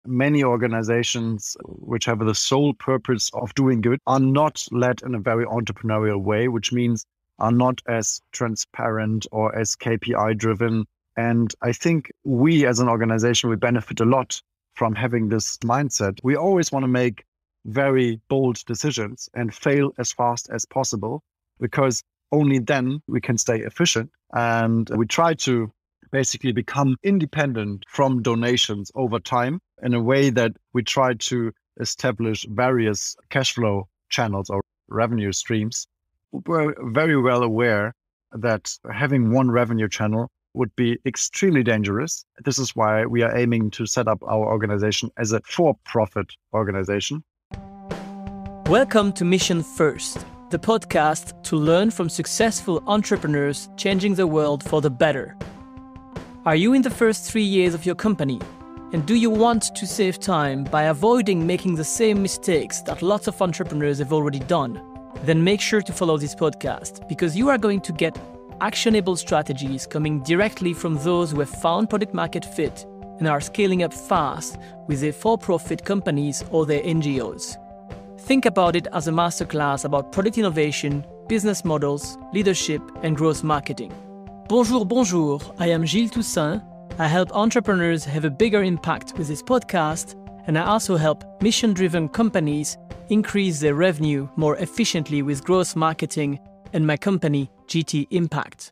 many organizations which have the sole purpose of doing good are not led in a very entrepreneurial way, which means are not as transparent or as KPI driven. And I think we as an organization, we benefit a lot from having this mindset. We always want to make very bold decisions and fail as fast as possible, because only then we can stay efficient. And we try to basically become independent from donations over time in a way that we try to establish various cash flow channels or revenue streams. We're very well aware that having one revenue channel would be extremely dangerous. This is why we are aiming to set up our organization as a for-profit organization. Welcome to Mission First, the podcast to learn from successful entrepreneurs changing the world for the better. Are you in the first 3 years of your company? And do you want to save time by avoiding making the same mistakes that lots of entrepreneurs have already done? Then make sure to follow this podcast, because you are going to get actionable strategies coming directly from those who have found product market fit and are scaling up fast with their for-profit companies or their NGOs. Think about it as a masterclass about product innovation, business models, leadership, and growth marketing. Bonjour, I am Gilles Toussaint. I help entrepreneurs have a bigger impact with this podcast, and I also help mission-driven companies increase their revenue more efficiently with growth marketing and my company, GT Impact.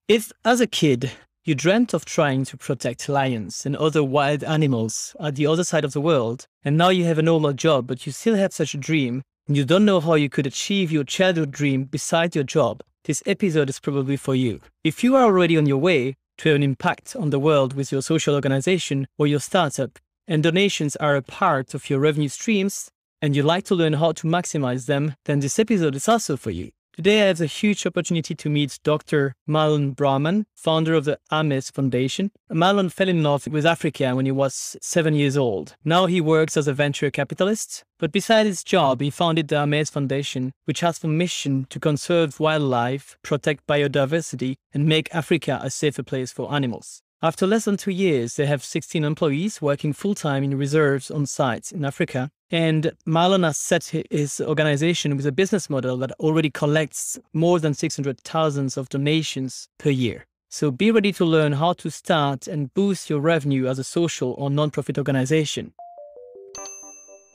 If, as a kid, you dreamt of trying to protect lions and other wild animals at the other side of the world, and now you have a normal job, but you still have such a dream, and you don't know how you could achieve your childhood dream beside your job, this episode is probably for you. If you are already on your way to have an impact on the world with your social organization or your startup, and donations are a part of your revenue streams, and you like to learn how to maximize them, then this episode is also for you. Today, I have the huge opportunity to meet Dr. Marlon Braumann, founder of the AMES Foundation. Marlon fell in love with Africa when he was 7 years old. Now he works as a venture capitalist, but beside his job, he founded the AMES Foundation, which has for mission to conserve wildlife, protect biodiversity, and make Africa a safer place for animals. After less than 2 years, they have 16 employees working full-time in reserves on sites in Africa. And Marlon has set his organization with a business model that already collects more than 600,000 of donations per year. So be ready to learn how to start and boost your revenue as a social or non-profit organization.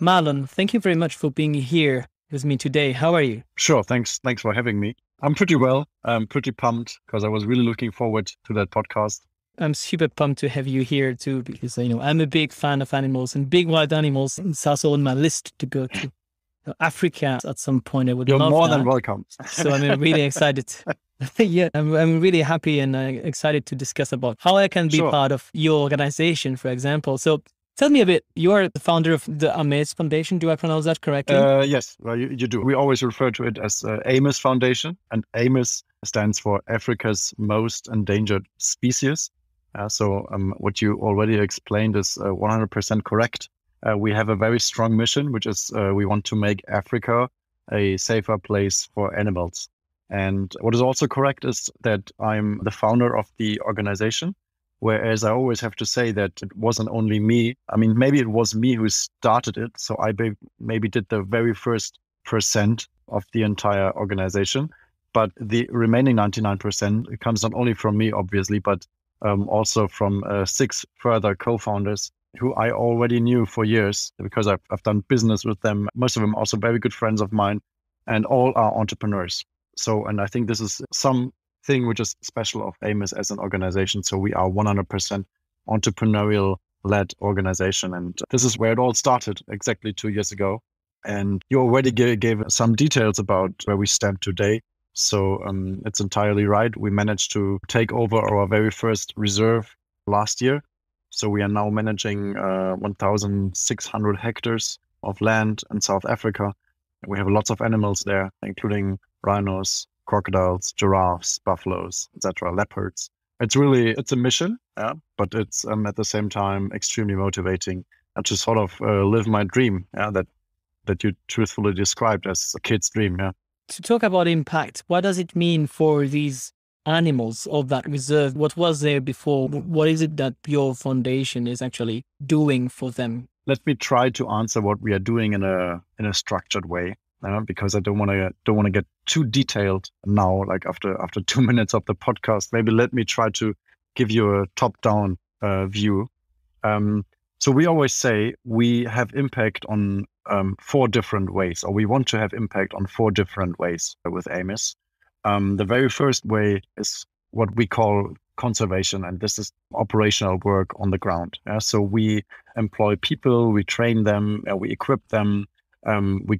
Marlon, thank you very much for being here with me today. How are you? Sure, thanks for having me. I'm pretty well. I'm pretty pumped because I was really looking forward to that podcast. I'm super pumped to have you here too, because I'm a big fan of animals and big wild animals. It's also on my list to go to Africa at some point. I would You're love more that. than welcome. So I'm really excited. Yeah, I'm really happy and excited to discuss about how I can be part of your organization, for example. So tell me a bit. You are the founder of the AMES Foundation. Do I pronounce that correctly? Yes, well, you do. We always refer to it as AMES Foundation, and AMES stands for Africa's Most Endangered Species. So what you already explained is 100% correct. We have a very strong mission, which is we want to make Africa a safer place for animals. And what is also correct is that I'm the founder of the organization, whereas I always have to say that it wasn't only me. I mean, maybe it was me who started it. So I maybe did the very first % of the entire organization. But the remaining 99% comes not only from me, obviously, but also from 6 further co-founders who I already knew for years because I've done business with them. Most of them also very good friends of mine, and all are entrepreneurs. So, and I think this is something which is special of AMES as an organization. So we are 100% entrepreneurial-led organization. And this is where it all started exactly 2 years ago. And you already gave some details about where we stand today. So it's entirely right. We managed to take over our very first reserve last year. So we are now managing 1,600 hectares of land in South Africa. We have lots of animals there, including rhinos, crocodiles, giraffes, buffaloes, etc., leopards. It's a mission, but it's at the same time extremely motivating and to sort of live my dream, that you truthfully described as a kid's dream, To talk about impact, what does it mean for these animals of that reserve? What was there before? What is it that your foundation is actually doing for them? let me try to answer what we are doing in a structured way, because I don't want to get too detailed now. Like after 2 minutes of the podcast, maybe let me try to give you a top-down view. So we always say we have impact on 4 different ways, or we want to have impact on 4 different ways with AMES. The very first way is what we call conservation, and this is operational work on the ground. So we employ people, we train them, we equip them, we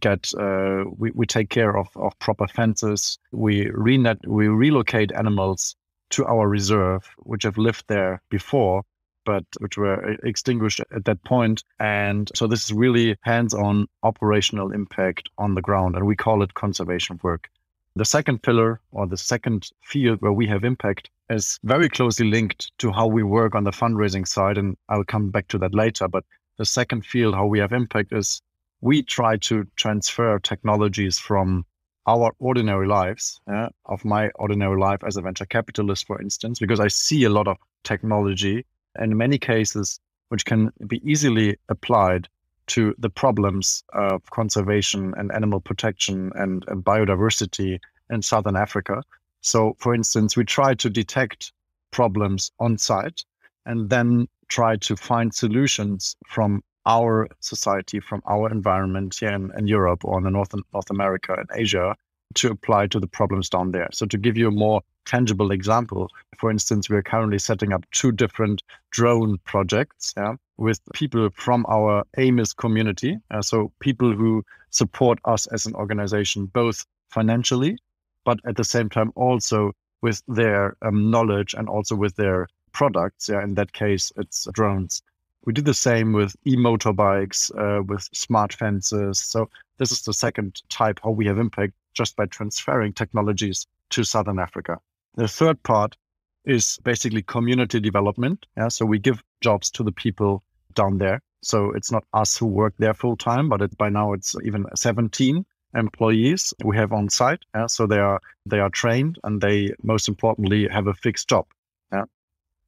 take care of proper fences, we relocate animals to our reserve, which have lived there before, but which were extinguished at that point. And so this is really hands-on operational impact on the ground, and we call it conservation work. The second pillar, or the second field where we have impact, is very closely linked to how we work on the fundraising side, and I'll come back to that later. But the second field, how we have impact, is we try to transfer technologies from our ordinary lives, of my ordinary life as a venture capitalist, for instance, because I see a lot of technology, and in many cases, which can be easily applied to the problems of conservation and animal protection and biodiversity in Southern Africa. So, for instance, we try to detect problems on site and then try to find solutions from our society, from our environment here in Europe or in North America and Asia, to apply to the problems down there. So to give you a more tangible example, for instance, we are currently setting up 2 different drone projects with people from our AMES community. So people who support us as an organization, both financially, but at the same time also with their knowledge and also with their products. In that case, it's drones. We do the same with e-motorbikes, with smart fences. So this is the second type how we have impact, just by transferring technologies to Southern Africa. The third part is basically community development. So we give jobs to the people down there. So it's not us who work there full time, but by now it's even 17 employees we have on site. So they are trained, and they, most importantly, have a fixed job.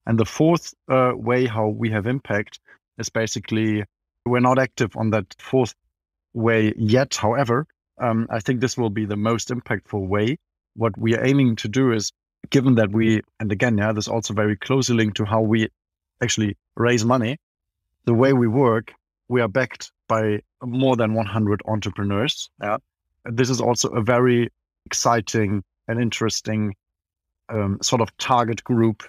And the fourth way how we have impact is basically, we're not active on that fourth way yet. However, I think this will be the most impactful way. What we are aiming to do is, given that and again, this is also very closely linked to how we actually raise money. The way we work, we are backed by more than 100 entrepreneurs. This is also a very exciting and interesting sort of target group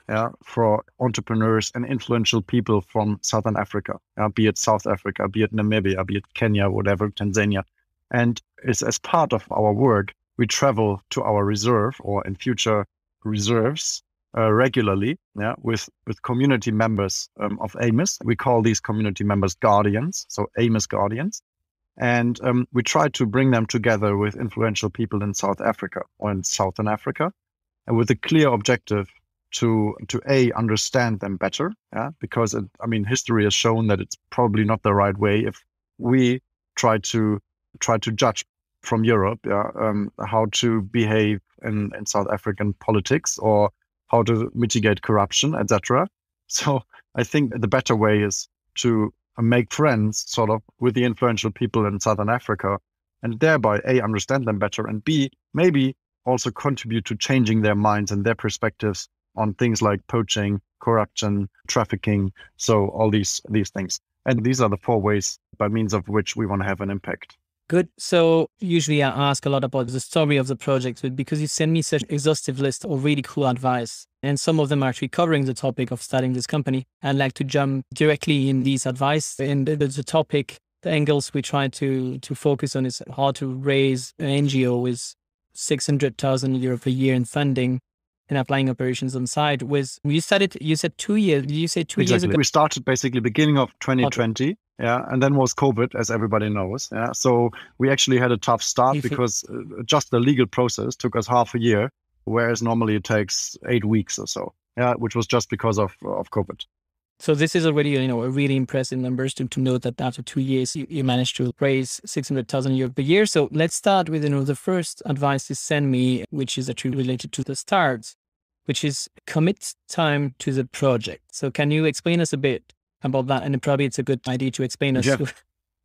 for entrepreneurs and influential people from Southern Africa, be it South Africa, be it Namibia, be it Kenya, whatever, Tanzania. And it's as part of our work, we travel to our reserve, or in future reserves, regularly, with community members of AMES. We call these community members guardians, so AMES guardians. And we try to bring them together with influential people in South Africa or in Southern Africa, and with a clear objective to understand them better, because history has shown that it's probably not the right way if we try to judge from Europe, how to behave in South African politics, or how to mitigate corruption, etc. So I think the better way is to make friends sort of with the influential people in Southern Africa, and thereby A, understand them better, and B, maybe also contribute to changing their minds and their perspectives on things like poaching, corruption, trafficking, so all these things. And these are the 4 ways by means of which we want to have an impact. Good. So usually I ask a lot about the story of the project, but because you send me such an exhaustive list of really cool advice, and some of them are actually covering the topic of starting this company, I'd like to jump directly in these advice. And the topic, the angles we try to focus on is how to raise an NGO with 600,000 euro per year in funding and applying operations on site. You said 2 years. Did you say 2 years ago? We started basically beginning of 2020. And then was COVID, as everybody knows. So we actually had a tough start because just the legal process took us half a year, whereas normally it takes 8 weeks or so. Which was just because of COVID. So this is already, a really impressive numbers to note that after 2 years, you managed to raise 600,000 euro per year. So let's start with, the first advice you send me, which is actually related to the start, which is commit time to the project. So can you explain us a bit about that. And probably it's a good idea to explain us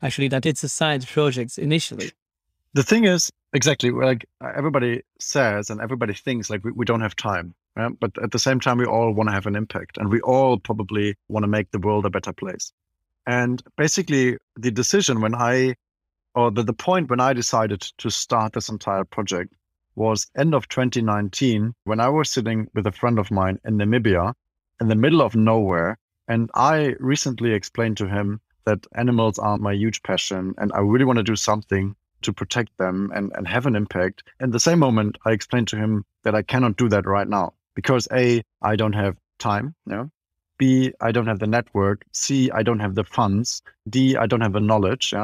actually that it's a science project initially. The thing is, exactly, like everybody says and everybody thinks like we don't have time. Yeah? But at the same time, we all want to have an impact, and we all probably want to make the world a better place. And basically the decision the point when I decided to start this entire project was end of 2019, when I was sitting with a friend of mine in Namibia in the middle of nowhere. And I recently explained to him that animals are my huge passion and I really want to do something to protect them and have an impact. In the same moment, I explained to him that I cannot do that right now because A, I don't have time. B, I don't have the network. C, I don't have the funds. D, I don't have the knowledge.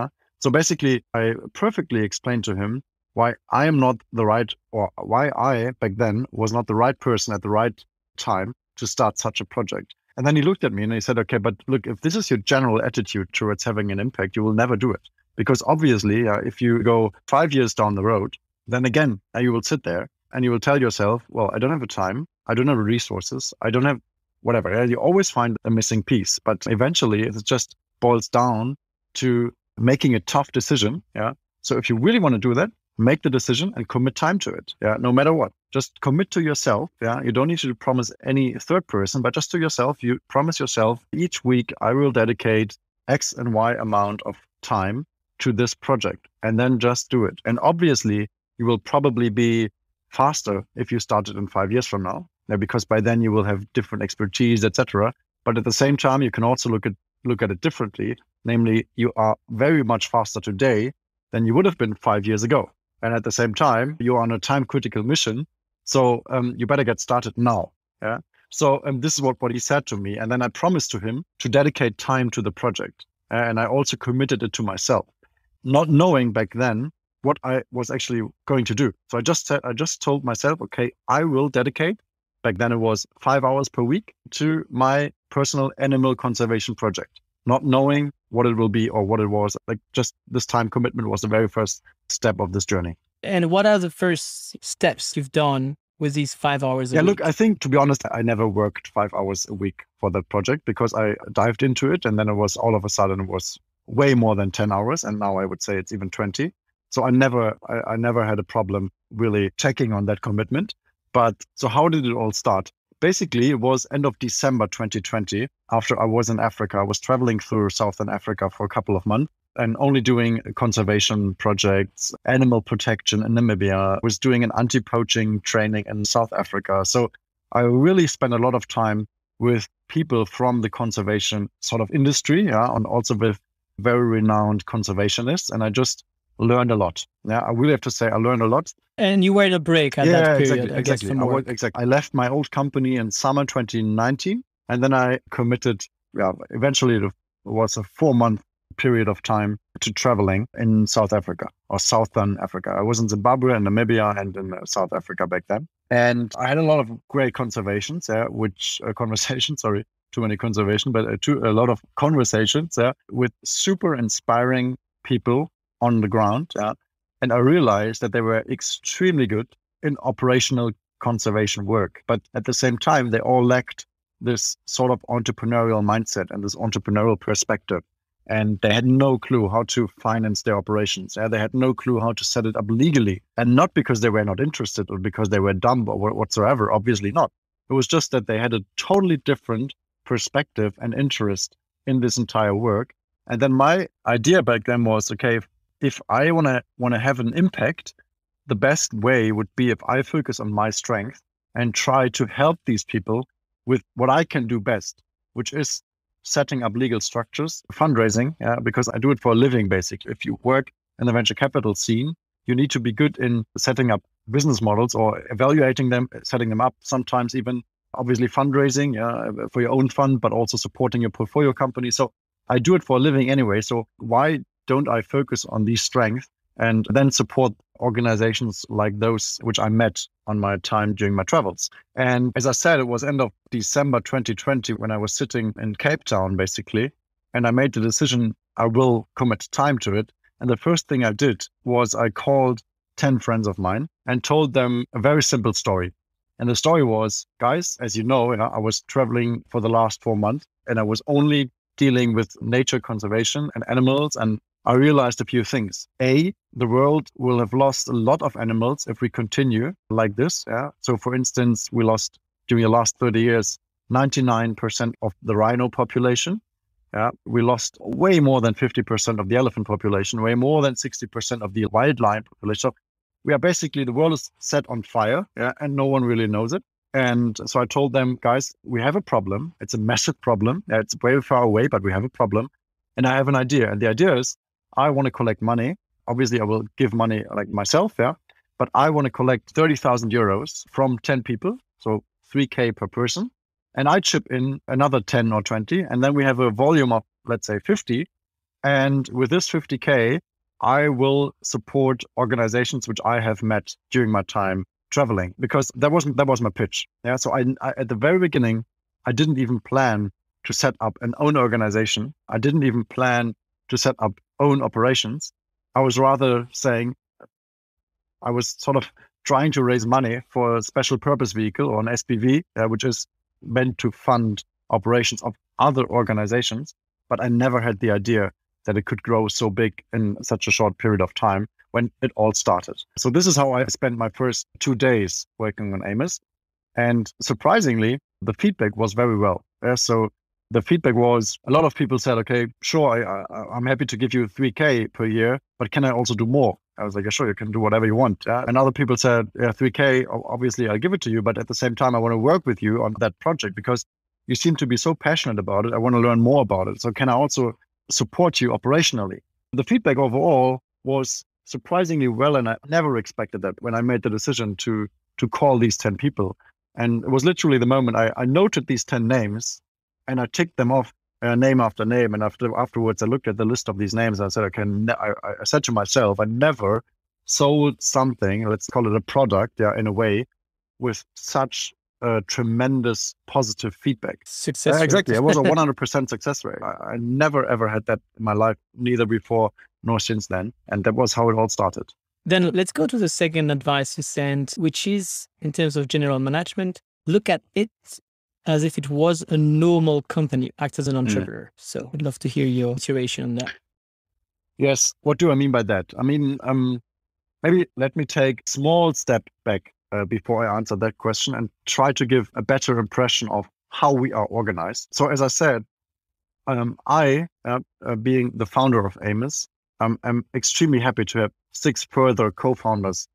So basically, I perfectly explained to him why I am not the right, or why I back then was not the right person at the right time to start such a project. And then he looked at me and he said, okay, but look, if this is your general attitude towards having an impact, you will never do it. Because obviously, if you go 5 years down the road, then again, you will sit there and you will tell yourself, well, I don't have the time. I don't have the resources. I don't have whatever. You always find a missing piece. But eventually, it just boils down to making a tough decision. So if you really want to do that, make the decision and commit time to it. No matter what. Just commit to yourself. You don't need to promise any third person, but just to yourself. You promise yourself each week, I will dedicate X and Y amount of time to this project, and then just do it. And obviously, you will probably be faster if you start it in 5 years from now, because by then you will have different expertise, etc. But at the same time, you can also look at it differently. Namely, you are very much faster today than you would have been 5 years ago. And at the same time, you are on a time-critical mission. So you better get started now. So this is what he said to me. And then I promised to him to dedicate time to the project. And I also committed it to myself, not knowing back then what I was actually going to do. So I just told myself, okay, I will dedicate, back then it was 5 hours per week, to my personal animal conservation project, not knowing what it will be or what it was. Like, just this time commitment was the very first step of this journey. And what are the first steps you've done with these 5 hours a week? Look, I think, to be honest, I never worked 5 hours a week for that project because I dived into it, and then it was all of a sudden it was way more than 10 hours. And now I would say it's even 20. So I never had a problem really checking on that commitment. But so how did it all start? Basically, it was end of December 2020. After I was in Africa, I was traveling through Southern Africa for a couple of months and only doing conservation projects, animal protection in Namibia, was doing an anti-poaching training in South Africa. So I really spent a lot of time with people from the conservation sort of industry, and also with very renowned conservationists. And I just learned a lot. I really have to say I learned a lot. And you were in a break at that period, I guess, from work. Exactly. I left my old company in summer 2019, and then I committed, eventually it was a 4-month period of time to traveling in South Africa or Southern Africa. I was in Zimbabwe and Namibia and in South Africa back then. And I had a lot of great conversations, too many conservation, but a lot of conversations with super inspiring people on the ground. And I realized that they were extremely good in operational conservation work. But at the same time, they all lacked this sort of entrepreneurial mindset and this entrepreneurial perspective. And they had no clue how to finance their operations. They had no clue how to set it up legally. And not because they were not interested or because they were dumb or whatsoever, obviously not. It was just that they had a totally different perspective and interest in this entire work. And then my idea back then was, okay, if I want to have an impact, the best way would be if I focus on my strength and try to help these people with what I can do best, which is setting up legal structures, fundraising, because I do it for a living, basically. If you work in the venture capital scene, you need to be good in setting up business models or evaluating them, setting them up, sometimes even obviously fundraising for your own fund, but also supporting your portfolio company. So I do it for a living anyway. So why don't I focus on these strengths and then support organizations like those which I met on my time during my travels? And as I said, it was end of December 2020 when I was sitting in Cape Town, basically, and I made the decision I will commit time to it. And the first thing I did was I called 10 friends of mine and told them a very simple story. And the story was, guys, as you know, I was traveling for the last 4 months and I was only dealing with nature conservation and animals. And I realized a few things. A, the world will have lost a lot of animals if we continue like this. Yeah. So for instance, we lost during the last 30 years, 99% of the rhino population. Yeah. We lost way more than 50% of the elephant population, way more than 60% of the wild lion population. So we are basically, the world is set on fire, yeah, and no one really knows it. And so I told them, guys, we have a problem. It's a massive problem. Yeah, it's very far away, but we have a problem. And I have an idea. And the idea is I want to collect money. Obviously, I will give money like myself, yeah. But I want to collect 30,000 euros from 10 people. So 3K per person. And I chip in another 10 or 20. And then we have a volume of, let's say, 50. And with this 50K, I will support organizations which I have met during my time traveling, because that was my pitch. Yeah. So I at the very beginning, I didn't even plan to set up an own organization. I didn't even plan to set up own operations. I was rather saying, I was sort of trying to raise money for a special purpose vehicle, or an SPV, which is meant to fund operations of other organizations. But I never had the idea that it could grow so big in such a short period of time when it all started. So this is how I spent my first 2 days working on AMES. And surprisingly, the feedback was very well. So the feedback was, a lot of people said, okay, sure, I'm happy to give you 3K per year, but can I also do more? I was like, yeah, sure, you can do whatever you want. And other people said, yeah, 3K, obviously I'll give it to you, but at the same time, I want to work with you on that project because you seem to be so passionate about it. I want to learn more about it. So can I also support you operationally? The feedback overall was surprisingly well, and I never expected that when I made the decision to call these 10 people. And it was literally the moment I noted these 10 names and I ticked them off name after name. And afterwards, I looked at the list of these names and I said, okay, I said to myself, I never sold something, let's call it a product, yeah, in a way, with such tremendous positive feedback. Success rate. Exactly. It was a 100% success rate. I never, ever had that in my life, neither before nor since then. And that was how it all started. Then let's go to the second advice you sent, which is, in terms of general management, look at it as if it was a normal company, act as an entrepreneur. So I'd love to hear your iteration on that. Yes. What do I mean by that? I mean, maybe let me take a small step back before I answer that question and try to give a better impression of how we are organized. So as I said, I, being the founder of AMES, I'm extremely happy to have 6 further co-founders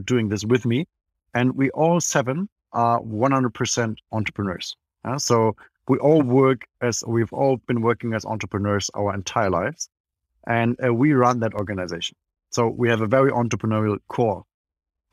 doing this with me. And we all 7 are 100% entrepreneurs. So we've all been working as entrepreneurs our entire lives. And we run that organization. So we have a very entrepreneurial core.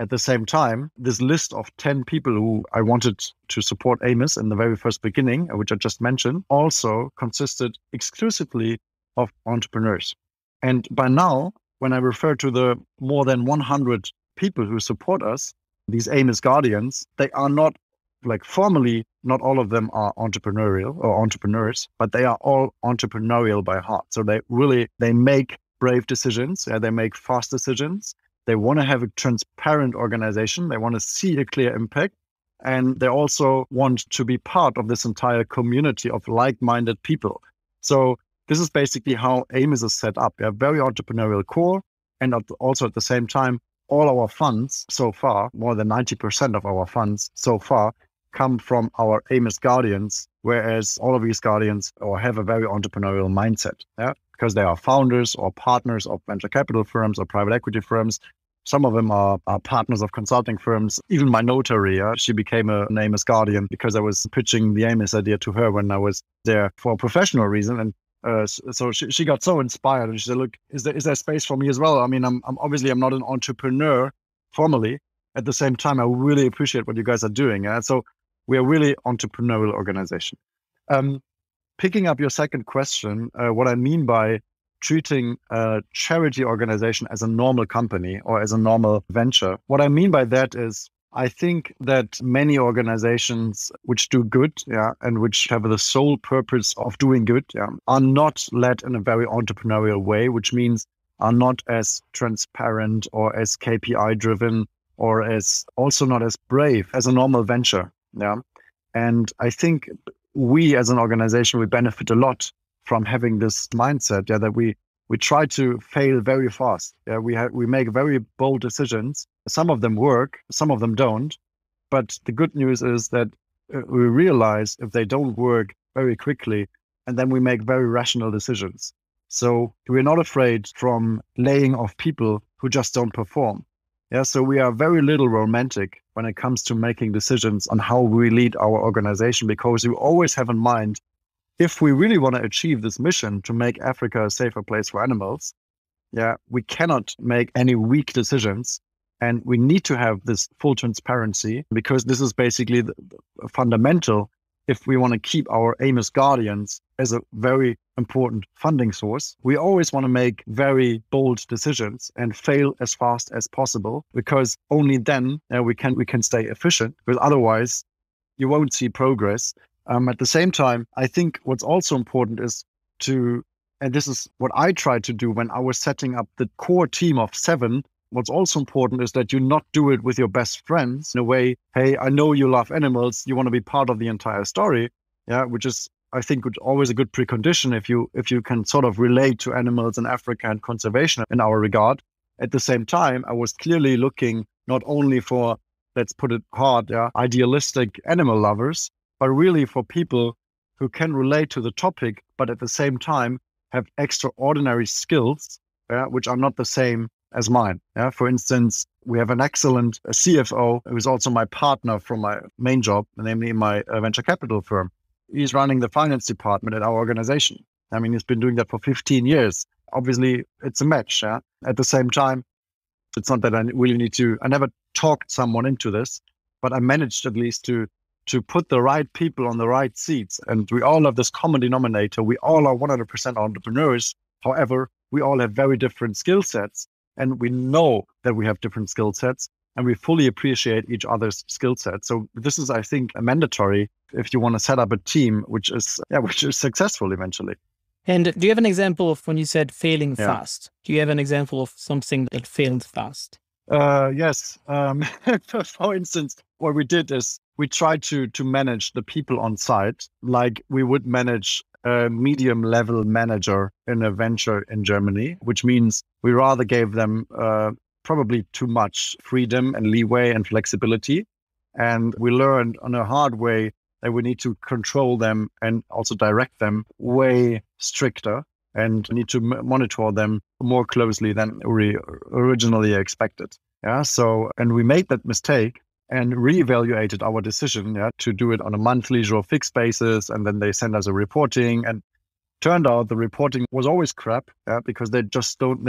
At the same time, this list of 10 people who I wanted to support AMES in the very first beginning, which I just mentioned, also consisted exclusively of entrepreneurs. And by now, when I refer to the more than 100 people who support us, these AMES guardians, they are not, like, formally, not all of them are entrepreneurial or entrepreneurs, but they are all entrepreneurial by heart. So they make brave decisions. They make fast decisions. They want to have a transparent organization. They want to see a clear impact. And they also want to be part of this entire community of like-minded people. So this is basically how AMES is set up. We have very entrepreneurial core. And also at the same time, all our funds so far, more than 90% of our funds so far, come from our AMES guardians, whereas all of these guardians have a very entrepreneurial mindset, because they are founders or partners of venture capital firms or private equity firms. Some of them are partners of consulting firms. Even my notary, she became an AMES guardian because I was pitching the AMES idea to her when I was there for a professional reason. And so she got so inspired, and she said, look, is there space for me as well? I mean, I'm not an entrepreneur formally. At the same time, I really appreciate what you guys are doing. So we are really entrepreneurial organization. Picking up your second question, what I mean by treating a charity organization as a normal company or as a normal venture, what I mean by that is, I think that many organizations which do good, and which have the sole purpose of doing good, are not led in a very entrepreneurial way, which means are not as transparent or as KPI driven or as also not as brave as a normal venture. And I think we as an organization, we benefit a lot from having this mindset, that we try to fail very fast. We make very bold decisions. Some of them work, some of them don't. But the good news is that we realize if they don't work very quickly, and then we make very rational decisions. So we're not afraid from laying off people who just don't perform. So we are very little romantic when it comes to making decisions on how we lead our organization, because we always have in mind, if we really want to achieve this mission to make Africa a safer place for animals, we cannot make any weak decisions. And we need to have this full transparency, because this is basically the fundamental if we want to keep our AMES guardians as a very important funding source. We always want to make very bold decisions and fail as fast as possible, because only then we can stay efficient, because otherwise you won't see progress. At the same time, I think what's also important is and this is what I tried to do when I was setting up the core team of 7. What's also important is that you not do it with your best friends in a way, hey, I know you love animals, you want to be part of the entire story, which is, I think, always a good precondition if you can sort of relate to animals in Africa and conservation in our regard. At the same time, I was clearly looking not only for, let's put it hard, idealistic animal lovers, but really for people who can relate to the topic, but at the same time have extraordinary skills, which are not the same as mine. For instance, we have an excellent CFO who is also my partner from my main job, namely my venture capital firm. He's running the finance department at our organization. I mean, he's been doing that for 15 years. Obviously, it's a match. At the same time, it's not that I really need to, I never talked someone into this, but I managed at least to put the right people on the right seats. And we all have this common denominator. We all are 100% entrepreneurs. However, we all have very different skill sets. And we know that we have different skill sets, and we fully appreciate each other's skill sets. So this is, I think, a mandatory if you want to set up a team which is successful eventually. And do you have an example of when you said failing fast? Do you have an example of something that failed fast? Yes. For instance, what we did is we tried to manage the people on site like we would manage a medium level manager in a venture in Germany, which means we rather gave them probably too much freedom and leeway and flexibility. And we learned on a hard way that we need to control them and also direct them way stricter, and need to monitor them more closely than we originally expected. And we made that mistake and reevaluated our decision to do it on a monthly or fixed basis. And then they send us a reporting, and turned out the reporting was always crap because they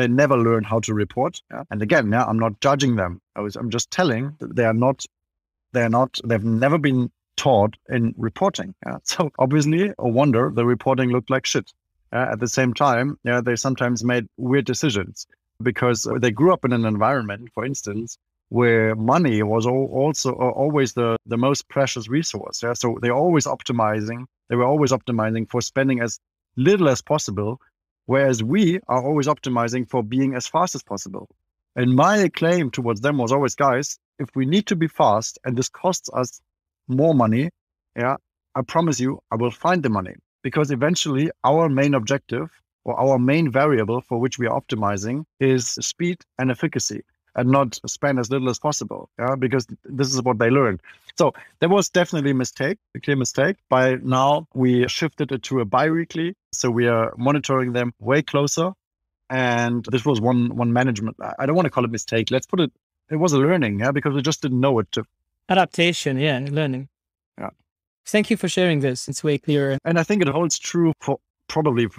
never learn how to report. And again, I'm not judging them. I'm just telling that they've never been taught in reporting. So obviously, a wonder the reporting looked like shit. At the same time, they sometimes made weird decisions because they grew up in an environment, for instance, where money was also always the most precious resource. So they were always optimizing for spending as little as possible, whereas we are always optimizing for being as fast as possible. And my claim towards them was always, guys, if we need to be fast and this costs us more money, I promise you, I will find the money. Because eventually our main objective or our main variable for which we are optimizing is speed and efficacy, and not spend as little as possible, because this is what they learned. So there was definitely a clear mistake. By now, we shifted it to a bi-weekly. So we are monitoring them way closer. And this was one management. I don't want to call it mistake. Let's put it was a learning, because we just didn't know it. Adaptation, learning. Yeah. Thank you for sharing this. It's way clearer. And I think it holds true for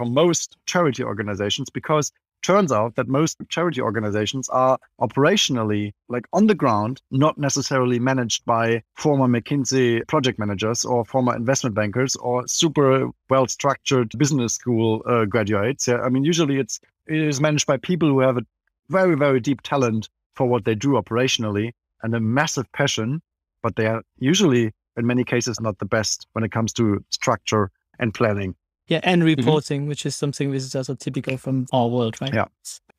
most charity organizations, because turns out that most charity organizations are operationally, like on the ground, not necessarily managed by former McKinsey project managers or former investment bankers or super well-structured business school graduates. I mean, usually it is managed by people who have a very, very deep talent for what they do operationally and a massive passion, but they are usually, in many cases, not the best when it comes to structure and planning. Yeah, and reporting, which is something which is also typical from our world, right? Yeah.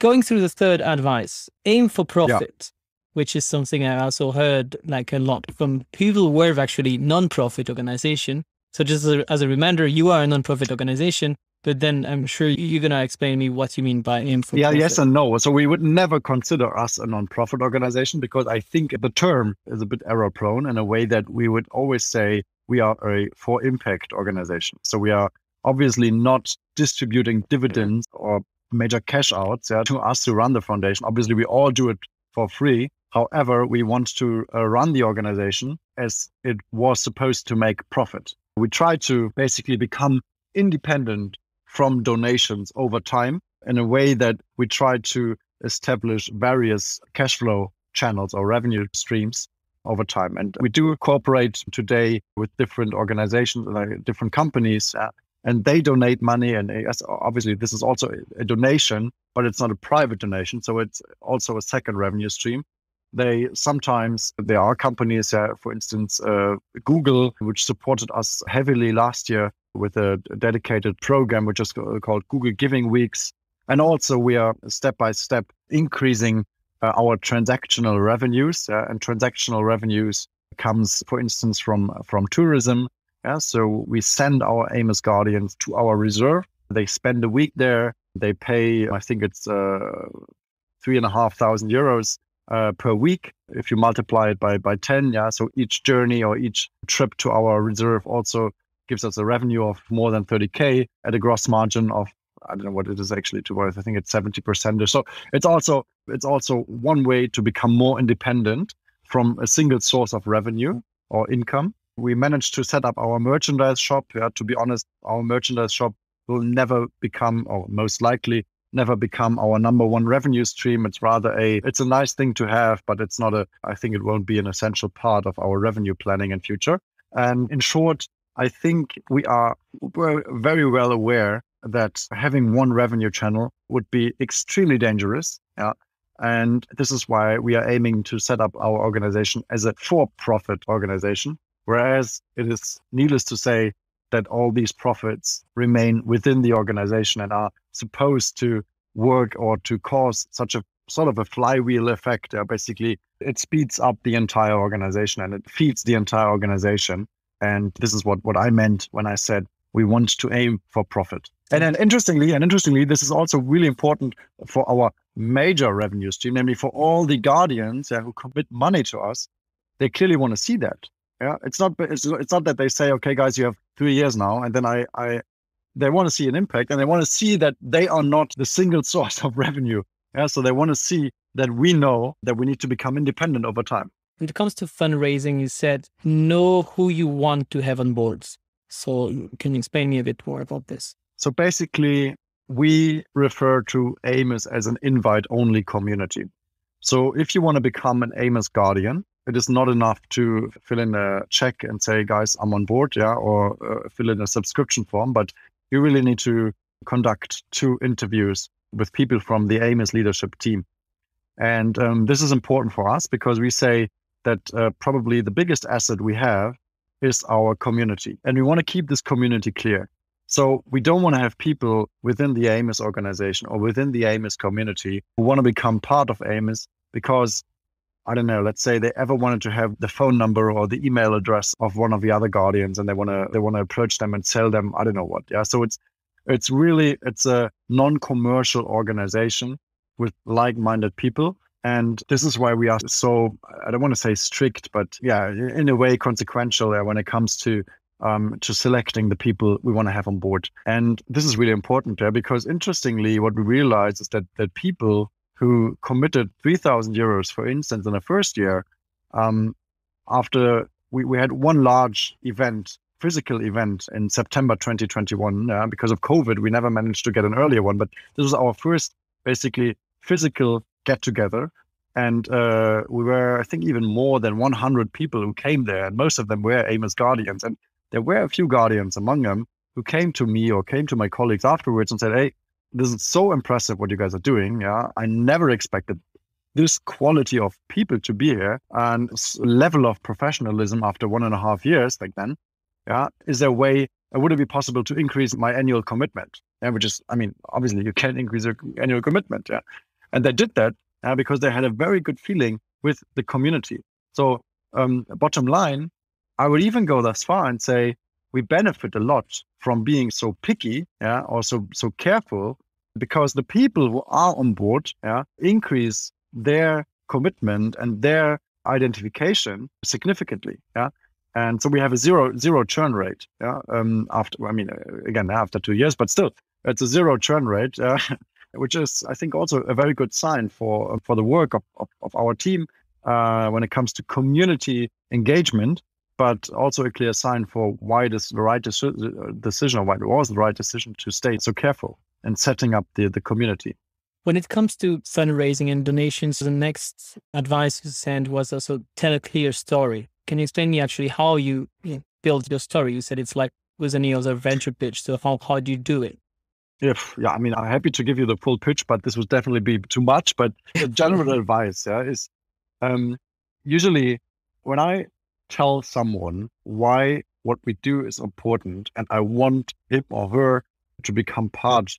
Going through the third advice, aim for profit, which is something I also heard like a lot from people who were actually non-profit organization. So just as a reminder, you are a non-profit organization, But then I'm sure you're going to explain me what you mean by aim for Yeah, profit. yes and no. So we would never consider us a non-profit organization because I think the term is a bit error prone in a way that we would always say we are a for impact organization. So we are obviously not distributing dividends or major cash outs to us to run the foundation. Obviously, we all do it for free. However, we want to run the organization as it was supposed to make profit. We try to basically become independent from donations over time in a way that we try to establish various cash flow channels or revenue streams over time. And we do cooperate today with different organizations, like different companies, and they donate money. And obviously, this is also a donation, but it's not a private donation. So it's also a second revenue stream. There are companies, for instance, Google, which supported us heavily last year with a dedicated program, which is called Google Giving Weeks. And also we are step by step increasing our transactional revenues. And transactional revenues comes, for instance, from tourism. So we send our AMES Guardians to our reserve. They spend a week there. They pay, I think it's 3,500 euros per week. If you multiply it by 10, so each journey or each trip to our reserve also gives us a revenue of more than 30K at a gross margin of, I don't know what it is actually to worth. I think it's 70% or so. It's also one way to become more independent from a single source of revenue or income. We managed to set up our merchandise shop. To be honest, our merchandise shop will never become, or most likely never become, our number one revenue stream. It's rather it's a nice thing to have, but it's not I think it won't be an essential part of our revenue planning in future. And in short, I think we're very well aware that having one revenue channel would be extremely dangerous. And this is why we are aiming to set up our organization as a for-profit organization, whereas it is needless to say that all these profits remain within the organization and are supposed to work or to cause such a sort of a flywheel effect. Basically, it speeds up the entire organization and it feeds the entire organization. And this is what I meant when I said we want to aim for profit. And then interestingly, this is also really important for our major revenue stream, namely for all the guardians who commit money to us. They clearly want to see that. It's not that they say, okay, guys, you have 3 years now, and then they want to see an impact, and they want to see that they are not the single source of revenue. So they want to see that we know that we need to become independent over time. When it comes to fundraising, you said know who you want to have on boards. So can you explain me a bit more about this? So basically, we refer to AMES as an invite-only community. So if you want to become an AMES Guardian, it is not enough to fill in a check and say, guys, I'm on board, or fill in a subscription form, but you really need to conduct 2 interviews with people from the AMES leadership team. And this is important for us because we say that probably the biggest asset we have is our community. And we want to keep this community clear. So we don't want to have people within the AMES organization or within the AMES community who want to become part of AMES because, I don't know, let's say they ever wanted to have the phone number or the email address of one of the other guardians and they want to approach them and sell them, I don't know what. So it's a non-commercial organization with like-minded people. And this is why we are so, I don't want to say strict, but in a way consequential when it comes to selecting the people we want to have on board. And this is really important because interestingly, what we realize is that people who committed 3,000 euros, for instance, in the first year, after we had one large event, physical event in September 2021, because of COVID, we never managed to get an earlier one, but this was our first basically physical get together. And we were, I think, even more than 100 people who came there, and most of them were AMES Guardians. And there were a few guardians among them who came to me or came to my colleagues afterwards and said, hey, this is so impressive what you guys are doing. I never expected this quality of people to be here and level of professionalism after 1.5 years back then. Is there a way, would it be possible to increase my annual commitment? Which is, I mean, obviously you can increase your annual commitment. And they did that because they had a very good feeling with the community. So bottom line, I would even go thus far and say, we benefit a lot from being so picky, or so careful, because the people who are on board, increase their commitment and their identification significantly, and so we have a zero churn rate, after 2 years, but still it's a zero churn rate, which is, I think, also a very good sign for the work of our team when it comes to community engagement, but also a clear sign for why it is the right decision, or why it was the right decision to stay so careful in setting up the community. When it comes to fundraising and donations, the next advice you sent was also tell a clear story. Can you explain me actually how you build your story? You said it's like with any other venture pitch. So how do you do it? I'm happy to give you the full pitch, but this would definitely be too much. But the general advice is usually when I tell someone why what we do is important and I want him or her to become part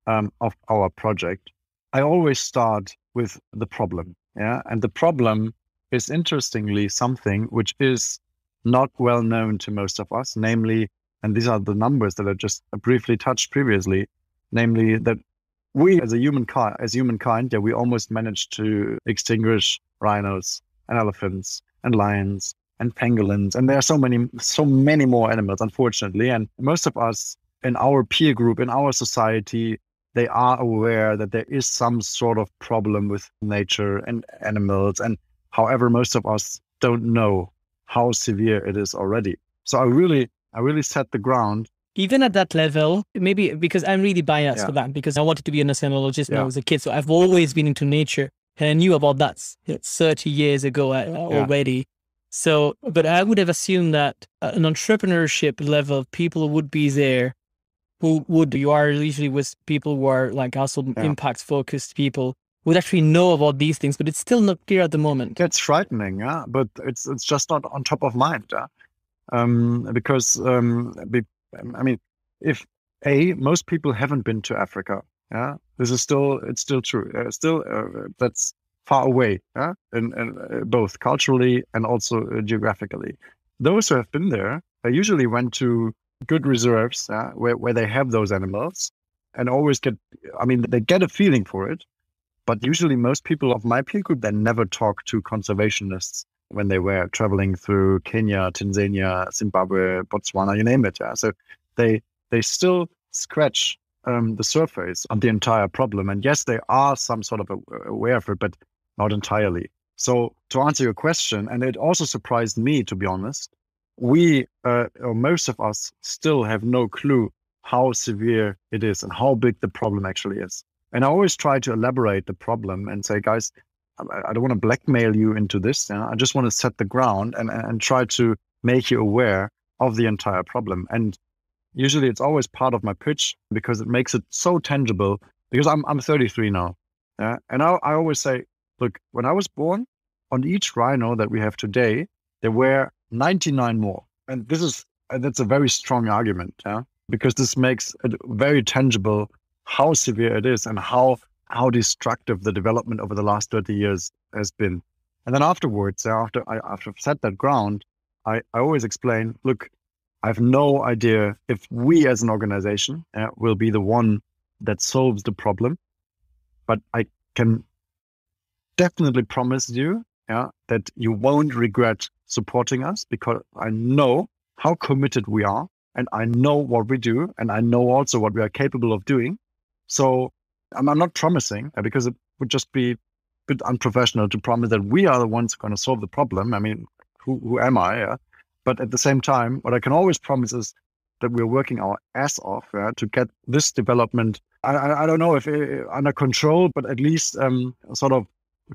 of our project, I always start with the problem. And the problem is interestingly something which is not well known to most of us, namely, and these are the numbers that I just briefly touched previously, namely that we as humankind, we almost managed to extinguish rhinos and elephants and lions and pangolins. And there are so many more animals, unfortunately. And most of us in our peer group, in our society, they are aware that there is some sort of problem with nature and animals. And however, most of us don't know how severe it is already. So I really set the ground. Even at that level, maybe because I'm really biased for that, because I wanted to be an oceanologist when I was a kid. So I've always been into nature, and I knew about that 30 years ago already. So, but I would have assumed that at an entrepreneurship level, people would be there you are usually with people who are like also impact focused people would actually know about these things, but it's still not clear at the moment. It's frightening, but it's just not on top of mind, because if most people haven't been to Africa, it's still true, that's far away, and both culturally and also geographically. Those who have been there, they usually went to good reserves, where they have those animals, and always they get a feeling for it. But usually most people of my peer group, they never talk to conservationists when they were traveling through Kenya, Tanzania, Zimbabwe, Botswana, you name it. So they still scratch the surface of the entire problem. And yes, they are some sort of aware of it, but not entirely. So to answer your question, and it also surprised me, to be honest, we, or most of us, still have no clue how severe it is and how big the problem actually is. And I always try to elaborate the problem and say, guys, I don't want to blackmail you into this. I just want to set the ground and try to make you aware of the entire problem. And usually it's always part of my pitch because it makes it so tangible, because I'm 33 now. And I always say, look, when I was born, on each rhino that we have today, there were 99 more. And that's a very strong argument, because this makes it very tangible how severe it is and how destructive the development over the last 30 years has been. And then afterwards, after I've set that ground, I always explain, look, I have no idea if we as an organization will be the one that solves the problem, but I can definitely promise you that you won't regret supporting us, because I know how committed we are and I know what we do and I know also what we are capable of doing. So I'm not promising, because it would just be a bit unprofessional to promise that we are the ones who are going to solve the problem. I mean, who am I? But at the same time, what I can always promise is that we're working our ass off to get this development, I don't know if under control, but at least sort of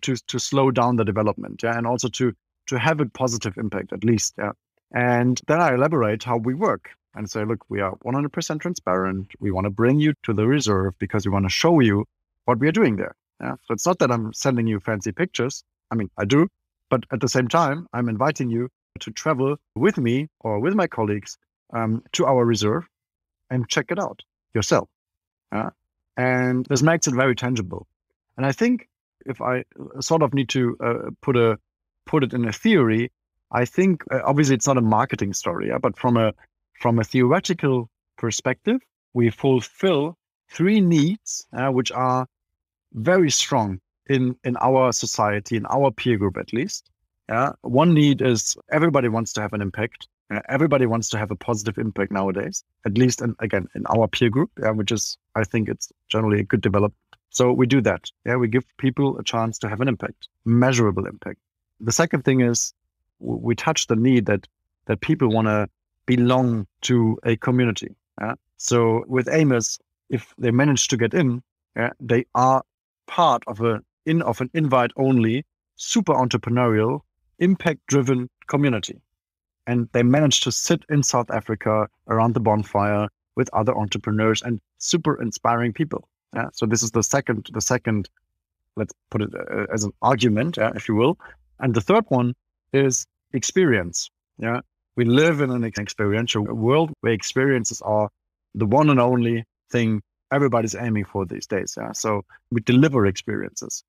to slow down the development, and also to have a positive impact at least. And then I elaborate how we work and say, look, we are 100% transparent. We want to bring you to the reserve because we want to show you what we are doing there. So it's not that I'm sending you fancy pictures. I mean, I do, but at the same time, I'm inviting you to travel with me or with my colleagues to our reserve and check it out yourself. And this makes it very tangible. And I think if I sort of need to put it in a theory, I think obviously it's not a marketing story, but from from a theoretical perspective, we fulfill three needs, which are very strong in our society, in our peer group at least. One need is everybody wants to have an impact. Everybody wants to have a positive impact nowadays, at least in our peer group, which is, I think it's generally a good development. So we do that. We give people a chance to have an impact, measurable impact. The second thing is we touch the need that people want to belong to a community. So with AMES, if they manage to get in, they are part of an invite-only, super entrepreneurial, impact-driven community. And they managed to sit in South Africa around the bonfire with other entrepreneurs and super inspiring people. So this is the second, let's put it as an argument, if you will. And the third one is experience. We live in an experiential world where experiences are the one and only thing everybody's aiming for these days. So we deliver experiences.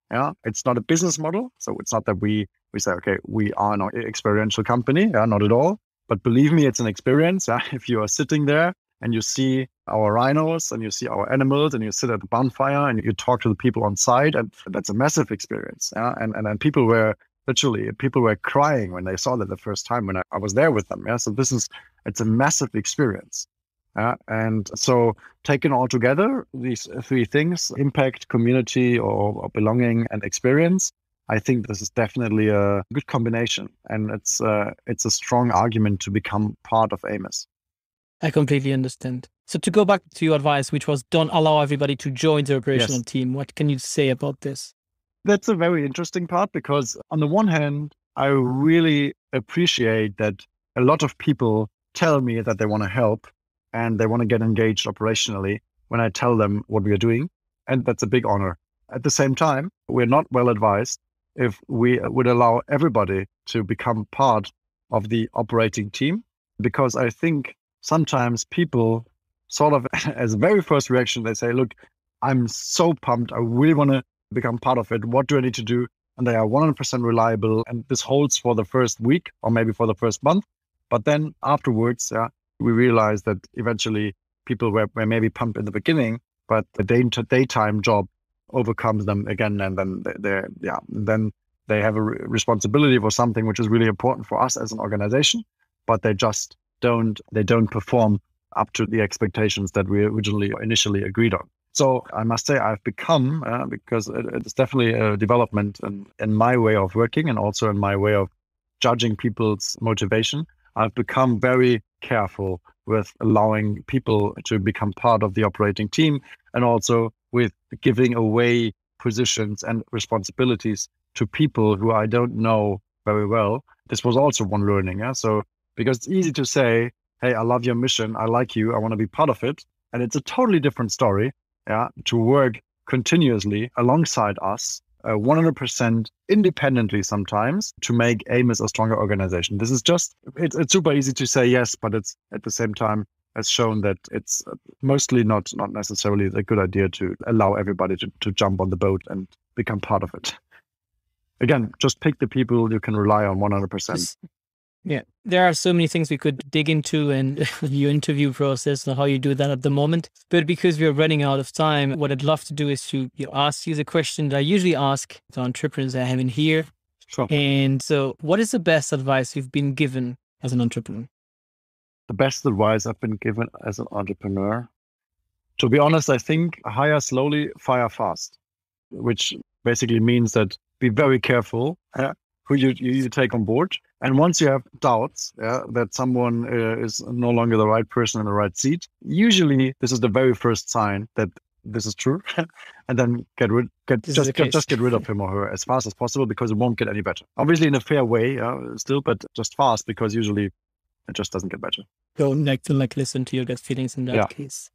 It's not a business model. So it's not that we say, okay, we are an experiential company. Not at all. But believe me, it's an experience. If you are sitting there and you see our rhinos and you see our animals and you sit at the bonfire and you talk to the people on site, and that's a massive experience. And people were crying when they saw that the first time when I was there with them. So it's a massive experience. And so taken all together, these three things, impact, community or belonging and experience, I think this is definitely a good combination. And it's a strong argument to become part of AMES. I completely understand. So to go back to your advice, which was don't allow everybody to join the operational team. What can you say about this? That's a very interesting part because on the one hand, I really appreciate that a lot of people tell me that they want to help and they want to get engaged operationally when I tell them what we are doing. And that's a big honor. At the same time, we're not well advised if we would allow everybody to become part of the operating team, because I think sometimes people sort of, as a very first reaction, they say, look, I'm so pumped. I really want to become part of it. What do I need to do? And they are 100% reliable. And this holds for the first week or maybe for the first month. But then afterwards, we realized that eventually people were maybe pumped in the beginning, but the daytime job overcomes them again, and then they have a responsibility for something which is really important for us as an organization, but they just don't perform up to the expectations that we initially agreed on. So I must say I've become, because it's definitely a development in my way of working and also in my way of judging people's motivation, I've become very careful with allowing people to become part of the operating team and also with giving away positions and responsibilities to people who I don't know very well. This was also one learning. So because it's easy to say, hey, I love your mission. I like you. I want to be part of it. And it's a totally different story to work continuously alongside us, 100% independently sometimes, to make AMES a stronger organization. This is it's super easy to say yes, but it's at the same time has shown that it's mostly not necessarily a good idea to allow everybody to jump on the boat and become part of it. Again, just pick the people you can rely on 100%. Yeah, there are so many things we could dig into and your interview process and how you do that at the moment. But because we're running out of time, what I'd love to do is to ask you the question that I usually ask the entrepreneurs I have in here. Sure. And so what is the best advice you've been given as an entrepreneur? The best advice I've been given as an entrepreneur, to be honest, I think hire slowly, fire fast, which basically means that be very careful who you take on board. And once you have doubts that someone is no longer the right person in the right seat, usually this is the very first sign that this is true. And then get rid of him or her as fast as possible, because it won't get any better. Obviously in a fair way still, but just fast, because usually it just doesn't get better. Don't listen to your gut feelings in that case.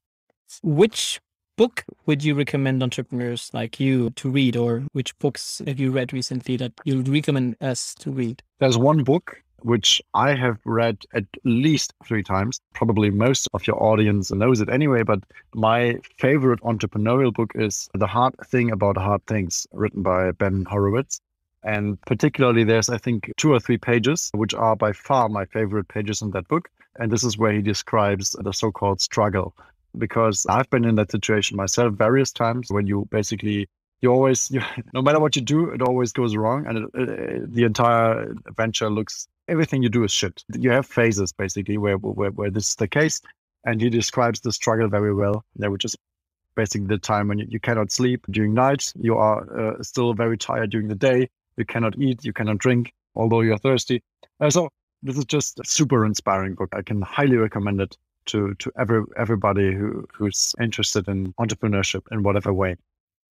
Which book would you recommend entrepreneurs like you to read, or which books have you read recently that you would recommend us to read? There's one book which I have read at least 3 times. Probably most of your audience knows it anyway, but my favorite entrepreneurial book is The Hard Thing About Hard Things, written by Ben Horowitz. And particularly there's, I think, 2 or 3 pages, which are by far my favorite pages in that book. And this is where he describes the so-called struggle, because I've been in that situation myself various times when you basically, no matter what you do, it always goes wrong. And the entire venture everything you do is shit. You have phases basically where this is the case. And he describes the struggle very well, which is basically the time when you cannot sleep during night. You are still very tired during the day. You cannot eat, you cannot drink, although you're thirsty. So this is just a super inspiring book. I can highly recommend it to everybody who's interested in entrepreneurship in whatever way.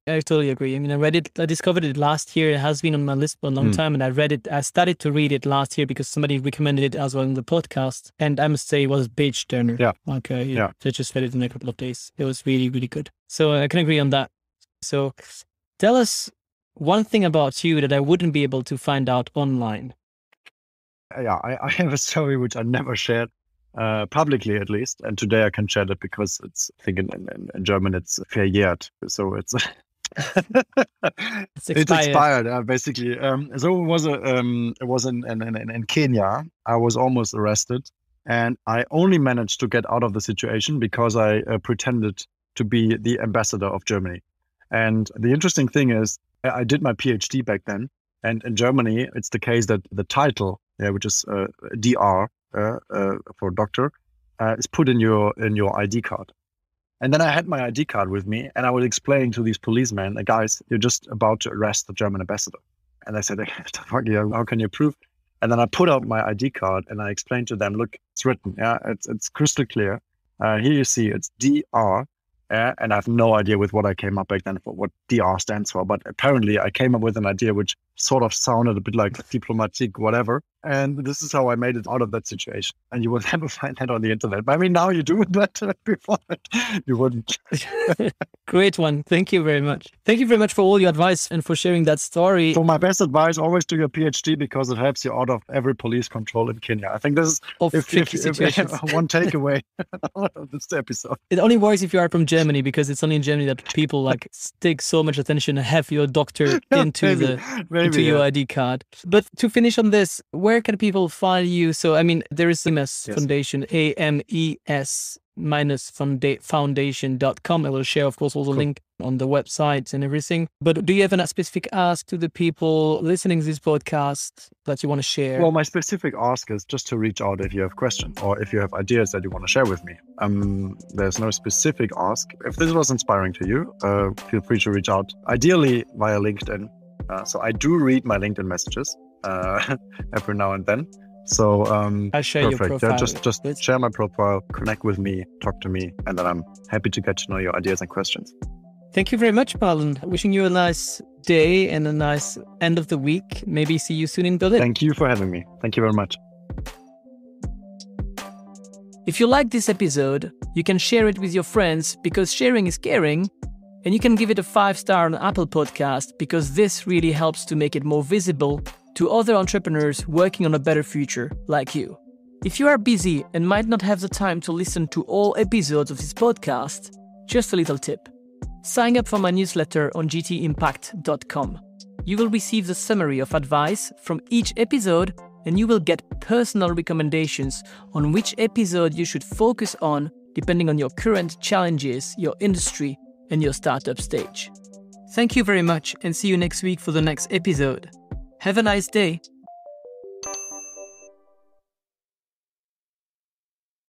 I totally agree. I mean, I discovered it last year. It has been on my list for a long time, and I started to read it last year because somebody recommended it as well in the podcast. And I must say it was a page turner. Yeah. Okay. Yeah. So I just read it in a couple of days. It was really, really good. So I can agree on that. So tell us one thing about you that I wouldn't be able to find out online. Yeah, I have a story which I never shared publicly, at least. And today I can share that because I think in German it's verjährt. So it's It's expired. Basically. So it was in Kenya. I was almost arrested, and I only managed to get out of the situation because I pretended to be the ambassador of Germany. And the interesting thing is, I did my PhD back then, and in Germany, it's the case that the title, which is DR for doctor, is put in your ID card. And then I had my ID card with me, and I was explaining to these policemen, guys, you're just about to arrest the German ambassador. And they said, how can you prove? And then I put out my ID card and I explained to them, look, it's written, it's crystal clear. Here you see it's DR. And I have no idea with what I came up back then for what DR stands for. But apparently I came up with an idea which sort of sounded a bit like diplomatique, whatever. And this is how I made it out of that situation. And you will never find that on the internet. But I mean, now you do it, but before you wouldn't. Great one. Thank you very much. Thank you very much for all your advice and for sharing that story. So my best advice, always do your PhD because it helps you out of every police control in Kenya. I think this is if one takeaway out of this episode. It only works if you are from Germany, because it's only in Germany that people like stick so much attention and have your doctor into your ID card. But to finish on this, where can people find you? So, I mean, there is AMES Foundation, AMES-foundation.com. I will share, of course, all the link on the website and everything. But do you have a specific ask to the people listening to this podcast that you want to share? Well, my specific ask is just to reach out if you have questions or if you have ideas that you want to share with me. There's no specific ask. If this was inspiring to you, feel free to reach out, ideally via LinkedIn. So I do read my LinkedIn messages every now and then. So I'll share your profile. Just share my profile, connect with me, talk to me, and then I'm happy to get to know your ideas and questions. Thank you very much, Marlon. Wishing you a nice day and a nice end of the week. Maybe see you soon in Berlin. Thank you for having me. Thank you very much. If you like this episode, you can share it with your friends because sharing is caring. And you can give it a 5-star on Apple Podcast because this really helps to make it more visible to other entrepreneurs working on a better future like you. If you are busy and might not have the time to listen to all episodes of this podcast, just a little tip. Sign up for my newsletter on gtimpact.com. You will receive the summary of advice from each episode, and you will get personal recommendations on which episode you should focus on depending on your current challenges, your industry, and your startup stage. Thank you very much, and see you next week for the next episode. Have a nice day.